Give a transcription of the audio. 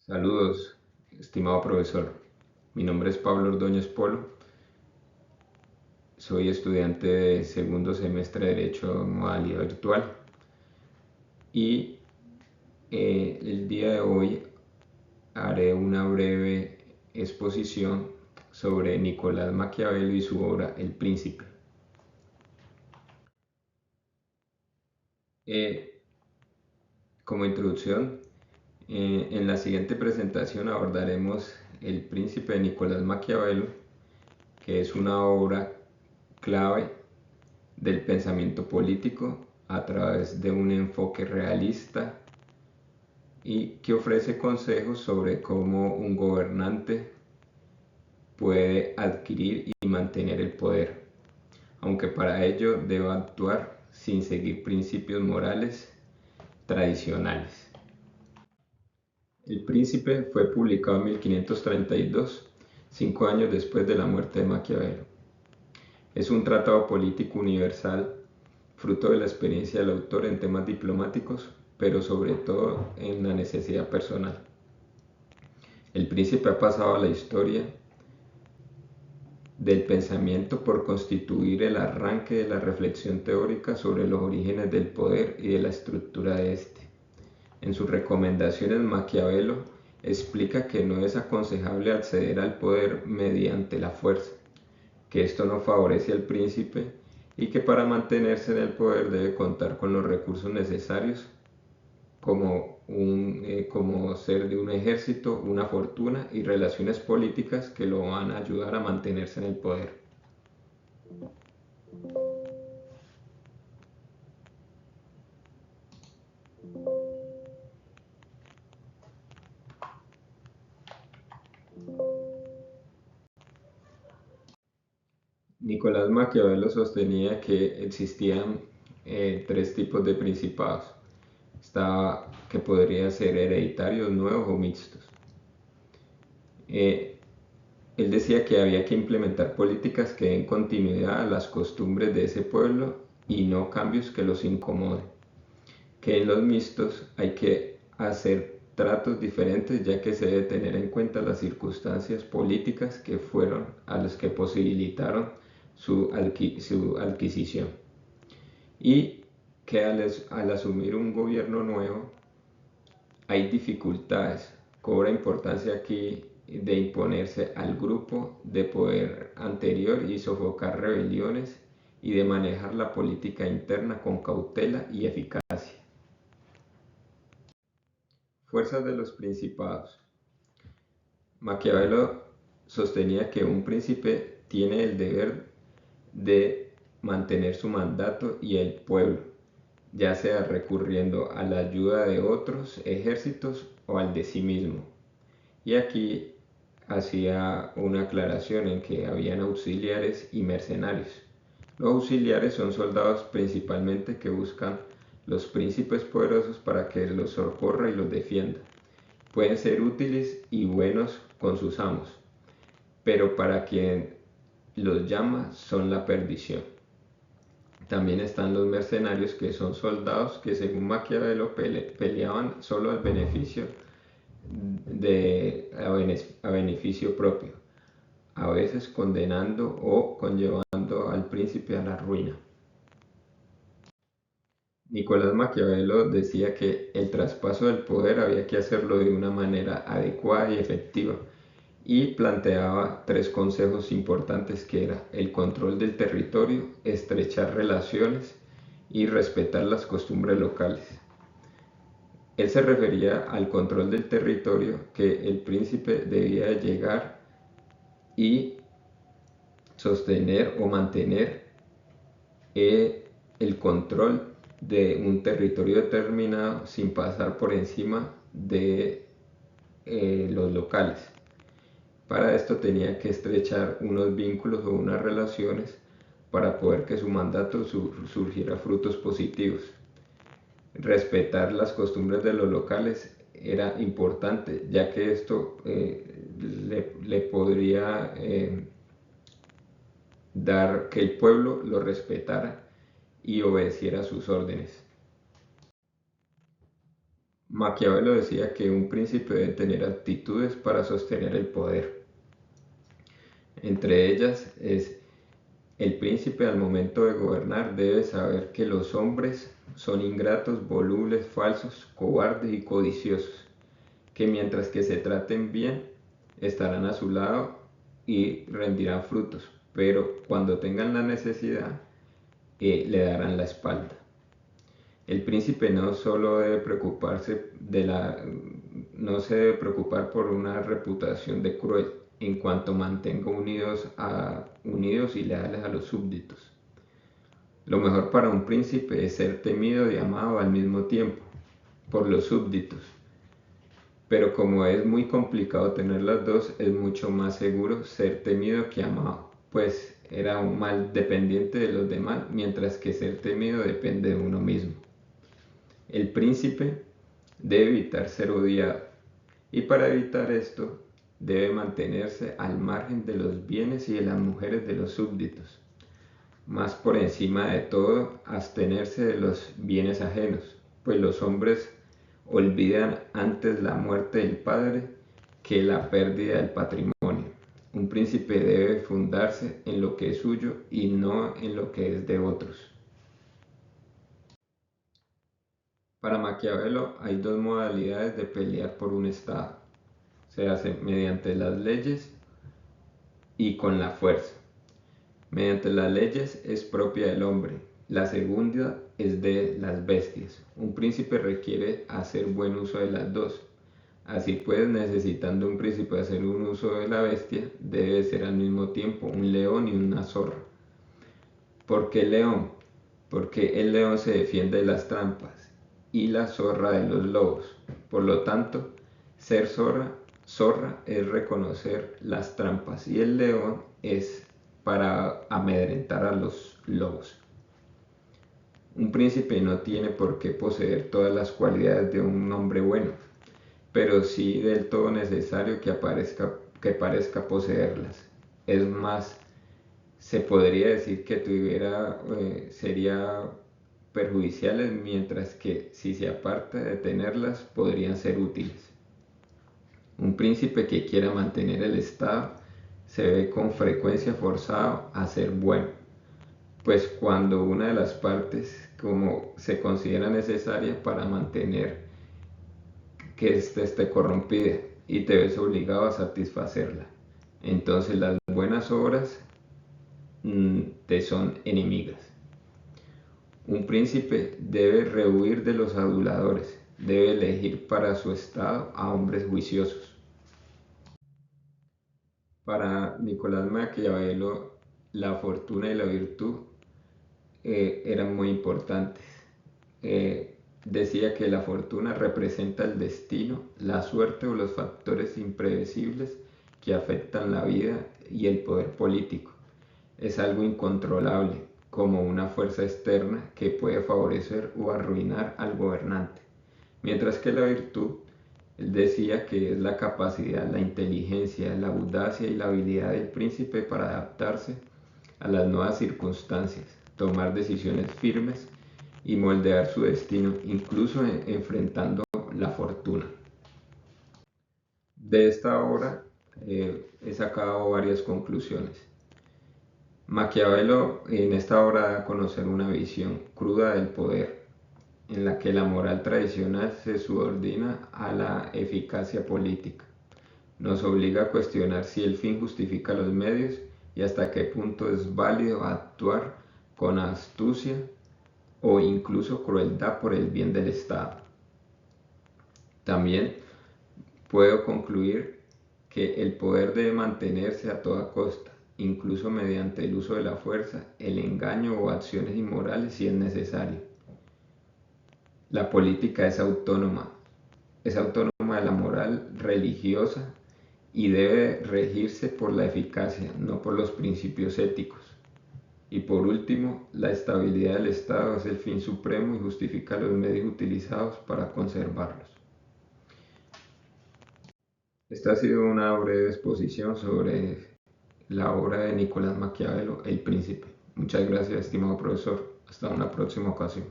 Saludos, estimado profesor. Mi nombre es Pablo Ordóñez Polo. Soy estudiante de segundo semestre de Derecho en modalidad virtual y el día de hoy haré una breve exposición sobre Nicolás Maquiavelo y su obra El Príncipe. Eh, Como introducción, en la siguiente presentación abordaremos El Príncipe de Nicolás Maquiavelo, que es una obra clave del pensamiento político a través de un enfoque realista y que ofrece consejos sobre cómo un gobernante puede adquirir y mantener el poder, aunque para ello deba actuar sin seguir principios morales tradicionales. El Príncipe fue publicado en 1532, 5 años después de la muerte de Maquiavelo. Es un tratado político universal, fruto de la experiencia del autor en temas diplomáticos, pero sobre todo en la necesidad personal. El Príncipe ha pasado a la historia del pensamiento por constituir el arranque de la reflexión teórica sobre los orígenes del poder y de la estructura de éste. En sus recomendaciones, Maquiavelo explica que no es aconsejable acceder al poder mediante la fuerza, que esto no favorece al príncipe y que para mantenerse en el poder debe contar con los recursos necesarios como ser de un ejército, una fortuna y relaciones políticas que lo van a ayudar a mantenerse en el poder. Nicolás Maquiavelo sostenía que existían tres tipos de principados. Estaba que podrían ser hereditarios, nuevos o mixtos. Eh, Él decía que había que implementar políticas que den continuidad a las costumbres de ese pueblo y no cambios que los incomoden. Que en los mixtos hay que hacer tratos diferentes ya que se debe tener en cuenta las circunstancias políticas que fueron a las que posibilitaron su adquisición. Y que al asumir un gobierno nuevo hay dificultades. Cobra importancia aquí de imponerse al grupo de poder anterior y sofocar rebeliones y de manejar la política interna con cautela y eficacia. Fuerzas de los principados. Maquiavelo sostenía que un príncipe tiene el deber de mantener su mandato y el pueblo, ya sea recurriendo a la ayuda de otros ejércitos o al de sí mismo. Y aquí hacía una aclaración en que habían auxiliares y mercenarios. Los auxiliares son soldados principalmente que buscan los príncipes poderosos para que los socorra y los defienda. Pueden ser útiles y buenos con sus amos, pero para quien los llama son la perdición. También están los mercenarios, que son soldados que según Maquiavelo peleaban solo al beneficio a beneficio propio, a veces condenando o conllevando al príncipe a la ruina. Nicolás Maquiavelo decía que el traspaso del poder había que hacerlo de una manera adecuada y efectiva, y planteaba tres consejos importantes, que era el control del territorio, estrechar relaciones y respetar las costumbres locales. Él se refería al control del territorio, que el príncipe debía llegar y sostener o mantener el control de un territorio determinado sin pasar por encima de los locales. Para esto tenía que estrechar unos vínculos o unas relaciones para poder que su mandato surgiera frutos positivos. Respetar las costumbres de los locales era importante, ya que esto le podría dar que el pueblo lo respetara y obedeciera sus órdenes. Maquiavelo decía que un príncipe debe tener actitudes para sostener el poder. Entre ellas es: el príncipe al momento de gobernar debe saber que los hombres son ingratos, volubles, falsos, cobardes y codiciosos, que mientras que se traten bien, estarán a su lado y rendirán frutos, pero cuando tengan la necesidad, le darán la espalda. El príncipe no solo debe preocuparse no se debe preocupar por una reputación de cruel, en cuanto mantenga unidos y leales a los súbditos. Lo mejor para un príncipe es ser temido y amado al mismo tiempo por los súbditos. Pero como es muy complicado tener las dos, es mucho más seguro ser temido que amado, pues era un mal dependiente de los demás, mientras que ser temido depende de uno mismo. El príncipe debe evitar ser odiado, y para evitar esto debe mantenerse al margen de los bienes y de las mujeres de los súbditos. Más por encima de todo, abstenerse de los bienes ajenos, pues los hombres olvidan antes la muerte del padre que la pérdida del patrimonio. Un príncipe debe fundarse en lo que es suyo y no en lo que es de otros. Para Maquiavelo hay dos modalidades de pelear por un Estado. Se hace mediante las leyes y con la fuerza. Mediante las leyes es propia del hombre, la segunda es de las bestias. Un príncipe requiere hacer buen uso de las dos. Así pues, necesitando un príncipe hacer un uso de la bestia, debe ser al mismo tiempo un león y una zorra. ¿Por qué león? Porque el león se defiende de las trampas y la zorra de los lobos. Por lo tanto, ser zorra es reconocer las trampas y el león es para amedrentar a los lobos. Un príncipe no tiene por qué poseer todas las cualidades de un hombre bueno, pero sí del todo necesario que parezca poseerlas. Es más, se podría decir que sería perjudiciales, mientras que si se aparta de tenerlas podrían ser útiles. Un príncipe que quiera mantener el Estado se ve con frecuencia forzado a ser bueno, pues cuando una de las partes como se considera necesaria para mantener que ésta esté corrompida y te ves obligado a satisfacerla, entonces las buenas obras te son enemigas. Un príncipe debe rehuir de los aduladores, debe elegir para su estado a hombres juiciosos. Para Nicolás Maquiavelo, la fortuna y la virtud eran muy importantes. Decía que la fortuna representa el destino, la suerte o los factores impredecibles que afectan la vida y el poder político. Es algo incontrolable, como una fuerza externa que puede favorecer o arruinar al gobernante. Mientras que la virtud, él decía que es la capacidad, la inteligencia, la audacia y la habilidad del príncipe para adaptarse a las nuevas circunstancias, tomar decisiones firmes y moldear su destino, incluso enfrentando la fortuna. De esta obra he sacado varias conclusiones. Maquiavelo en esta obra da a conocer una visión cruda del poder, en la que la moral tradicional se subordina a la eficacia política. Nos obliga a cuestionar si el fin justifica los medios y hasta qué punto es válido actuar con astucia o incluso crueldad por el bien del Estado. También puedo concluir que el poder debe mantenerse a toda costa, incluso mediante el uso de la fuerza, el engaño o acciones inmorales si es necesario. La política es autónoma de la moral religiosa y debe regirse por la eficacia, no por los principios éticos. Y por último, la estabilidad del Estado es el fin supremo y justifica los medios utilizados para conservarlos. Esta ha sido una breve exposición sobre la obra de Nicolás Maquiavelo, El Príncipe. Muchas gracias, estimado profesor. Hasta una próxima ocasión.